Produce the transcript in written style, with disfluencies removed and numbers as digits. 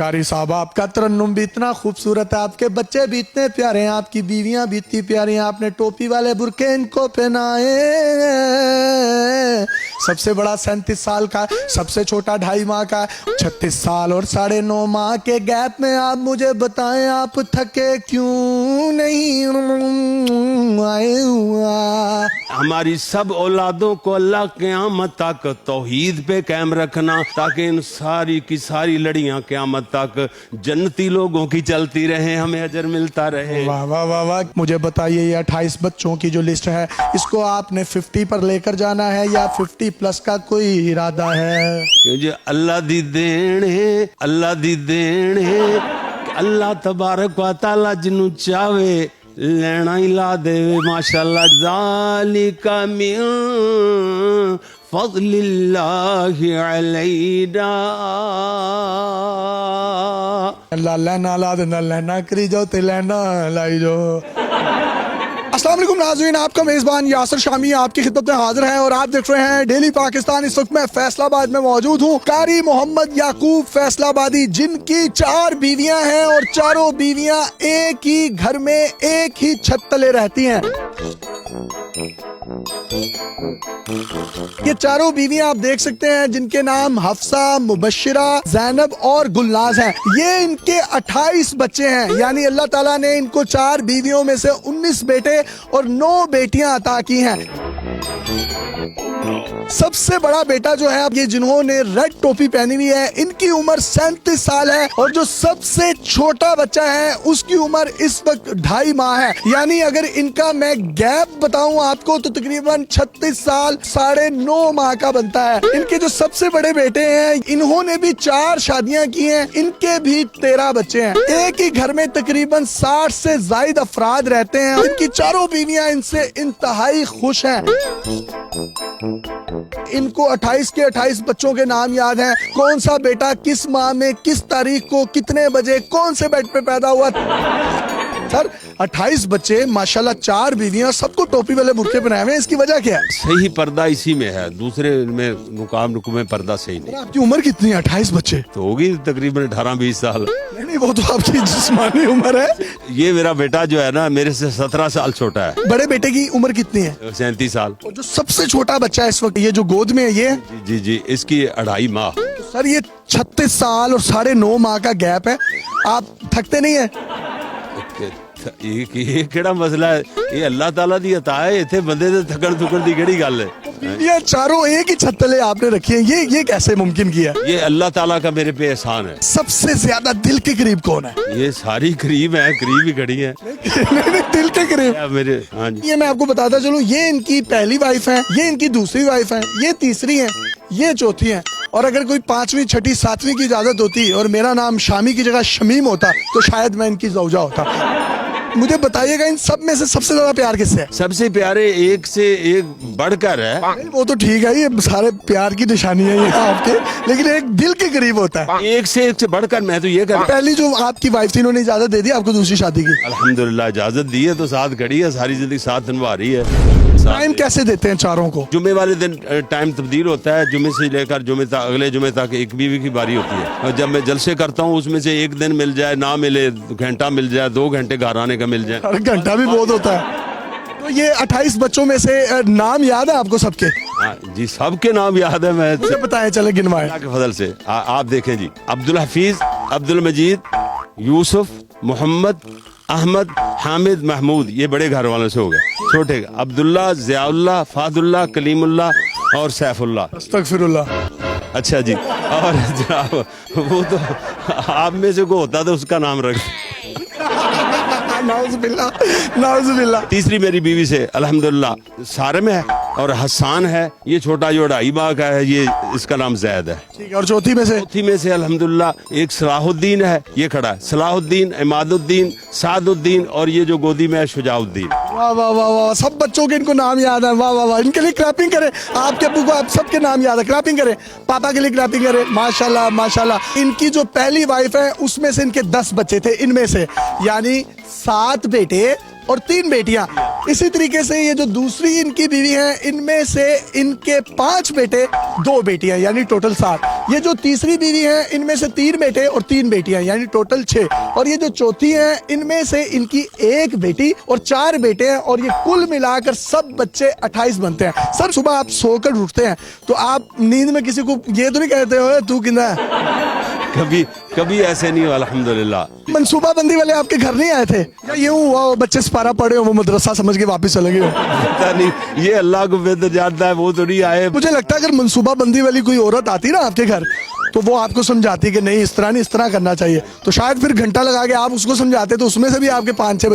कारी साहब, आपका तरन्नुम भी इतना खूबसूरत है, आपके बच्चे भी इतने प्यारे हैं, आपकी बीवियां भी इतनी प्यारी हैं, आपने टोपी वाले बुरके इनको पहनाए। सबसे बड़ा 37 साल का, सबसे छोटा 2.5 माह का, 36 साल और 9.5 माह के गैप में आप मुझे बताएं, आप थके क्यों नहीं आए हुआ। हमारी सब औलादों को अल्लाह क़यामत तक तौहीद पे कायम रखना, ताकि इन सारी की सारी लड़ियां क़यामत तक जन्नती लोगों की चलती रहे, हमें अजर मिलता रहे। वाह वाह वाह वाह। मुझे बताइए, ये 28 बच्चों की जो लिस्ट है, इसको आपने 50 पर लेकर जाना है या 50 प्लस का कोई इरादा है? क्योंकि अल्लाह दी देन है, अल्लाह दी देन है, अल्लाह तबारक व तआला जिन्नू चाहे लेना ही ला देवे। माशाअल्लाह, ज़ालिका मिन फज़लिल्लाहि अलैना। लाला ना ला देना, लेना करी जाओ ते लेना लाई जाओ। अस्सलाम वालेकुम नाज़रीन, आपका मेज़बान यासिर शामी आपकी खिदमत में हाजिर है और आप देख रहे हैं डेली पाकिस्तान। इस वक्त मैं फैसलाबाद में मौजूद हूँ। कारी मोहम्मद याकूब फैसलाबादी, जिनकी 4 बीवियां हैं और चारों बीवियां एक ही घर में एक ही छत तले रहती हैं। ये चारों बीवियां आप देख सकते हैं, जिनके नाम हफ्सा, मुबश्शिरा, ज़ैनब और गुलनाज हैं। ये इनके 28 बच्चे हैं, यानी अल्लाह ताला ने इनको 4 बीवियों में से 19 बेटे और 9 बेटियां अता की हैं। सबसे बड़ा बेटा जो है, अब ये जिन्होंने रेड टोपी पहनी हुई है, इनकी उम्र 37 साल है और जो सबसे छोटा बच्चा है उसकी उम्र इस वक्त 2.5 माह है। यानी अगर इनका मैं गैप बताऊं आपको तो तकरीबन 36 साल 9.5 माह का बनता है। इनके जो सबसे बड़े बेटे हैं, इन्होंने भी 4 शादियां की हैं, इनके भी 13 बच्चे हैं। एक ही घर में तकरीबन 60 से ज्यादा अफराद रहते हैं। इनकी चारों बीवियां इनसे इंतहाई खुश हैं। इनको 28 के 28 बच्चों के नाम याद हैं। कौन सा बेटा किस माह में किस तारीख को कितने बजे कौन से बेड पे पैदा हुआ। सर 28 बच्चे, माशाल्लाह, 4 बीवियां, सबको टोपी वाले बुरके पहनाए हुए हैं, इसकी वजह क्या है? सही पर्दा इसी में है, दूसरे में मुकाम में पर्दा सही नहीं। आपकी उम्र कितनी है? 28 बच्चे तो होगी तकरीबन 18-20 साल। नहीं, वो तो आपकी जिस्मानी उम्र है। ये मेरा बेटा जो है ना, मेरे से 17 साल छोटा है। बड़े बेटे की उम्र कितनी है? 37 साल। और जो सबसे छोटा बच्चा है इस वक्त, ये जो गोद में है, ये जी जी, इसकी 2.5 माह। सर ये 36 साल और 9.5 माह का गैप है। आप थकते नहीं है? ये केड़ा मसला है? ये अल्लाह ताला दी अता है, इथे बंदे दे थकन थुकन दी केड़ी गल है? ये चारों एक ही छत तले आपने रखी है, ये कैसे मुमकिन किया? ये अल्लाह ताला का मेरे पे एहसान है। सबसे ज्यादा दिल के करीब कौन है? ये सारी करीब है, करीब ही खड़ी है। नहीं, दिल के करीब मेरे। हाँ जी, ये मैं आपको बताता चलूं, ये इनकी पहली वाइफ है, ये इनकी दूसरी वाइफ है, ये तीसरी है, ये चौथी है। और अगर कोई 5वीं 6ठी 7वीं की इजाजत होती और मेरा नाम शामी की जगह शमीम होता तो शायद मैं इनकी ज़ौजा होता। मुझे बताइएगा, इन सब में से सबसे ज्यादा प्यार किससे है? सबसे प्यारे एक से एक बढ़कर है। वो तो ठीक है, ये सारे प्यार की निशानी है ये आपके, लेकिन एक दिल के करीब होता है। एक से बढ़कर मैं तो ये कर। पहली जो आपकी वाइफ थी, इन्होंने इजाजत दे दी आपको दूसरी शादी की? अल्हम्दुलिल्लाह इजाजत दी है, तो साथ खड़ी है, सारी जिंदगी साथ निभा रही है। टाइम कैसे देते हैं चारों को? जुमे वाले दिन टाइम तब्दील होता है, जुमे से लेकर जुमे तक, अगले जुमे तक एक बीवी की बारी होती है। और जब मैं जलसे करता हूँ, उसमें से एक दिन मिल जाए, ना मिले, घंटा मिल जाए, 2 घंटे घर आने का मिल जाए। घंटा भी बहुत होता है। तो ये 28 बच्चों में से नाम याद है आपको सबके? हाँ जी, सबके नाम याद है। मैं बताएं, चले गिनवाएं। अल्लाह के फजल से आप देखें जी, अब्दुल हफीज, अब्दुल मजीद, यूसुफ, मोहम्मद, अहमद, हामिद, महमूद, ये बड़े घर वालों से हो गए। छोटे अब्दुल्ला, ज़ियाउल्लाह, फादुल्लाह, कलीमुल्लाह और सैफुल्लाह। अस्तगफिरुल्लाह। अच्छा जी, और जनाब वो तो आप में से को होता तो उसका नाम रख। नाउज़ुबिल्लाह। तीसरी मेरी बीवी से अल्हम्दुलिल्लाह सारिम है और हसान है, ये छोटा जो 2.5 माह का है, ये इसका नाम जैद है। ठीक है। और चौथी में से अल्हम्दुलिल्लाह एक सलाहुद्दीन है, ये खड़ा है, सलाहुद्दीन, इमादुद्दीन, सादुद्दीन, और ये जो गोदी में है शुजाउद्दीन। वाह वाह वाह वाह, सब बच्चों के इनको नाम याद है। वाह वाह वाह, इनके लिए क्लैपिंग करें। आपके अब्बू को आप सबके नाम याद है, क्लैपिंग करें। पापा के लिए क्लैपिंग करें। माशाल्लाह माशाल्लाह। इनकी जो पहली वाइफ है, उसमें से इनके 10 बच्चे थे, इनमें से यानी 7 बेटे और 3 बेटियां। इसी तरीके से ये जो दूसरी इनकी बीवी है, इनमें से इनके 5 बेटे 2 बेटियां, यानी टोटल 7। ये जो तीसरी बीवी है, इनमें से 3 बेटे और 3 बेटियां, यानी टोटल 6। और ये जो चौथी है, इनमें से इनकी 1 बेटी और 4 बेटे हैं, और ये कुल मिलाकर सब बच्चे 28 बनते हैं। सर सुबह आप सोकर उठते हैं तो आप नींद में किसी को ये तो नहीं कहते हो तू किंदा है? कभी कभी ऐसे नहीं हुआ अल्हम्दुलिल्लाह। मनसूबा बंदी वाले आपके घर नहीं आए थे या यूं हुआ वो बच्चे सिपारा पढ़े हो, वो मदरसा समझ के वापस चले गए हो? पता नहीं, ये अल्लाह को बेहतर जानता है, वो तो नहीं आए। मुझे लगता है अगर मनसूबा बंदी वाली कोई औरत आती ना आपके घर तो वो आपको समझाती कि नहीं इस तरह नहीं, इस तरह करना चाहिए, तो शायद फिर घंटा लगा के आप उसको समझाते तो उसमें से भी आपके 5-6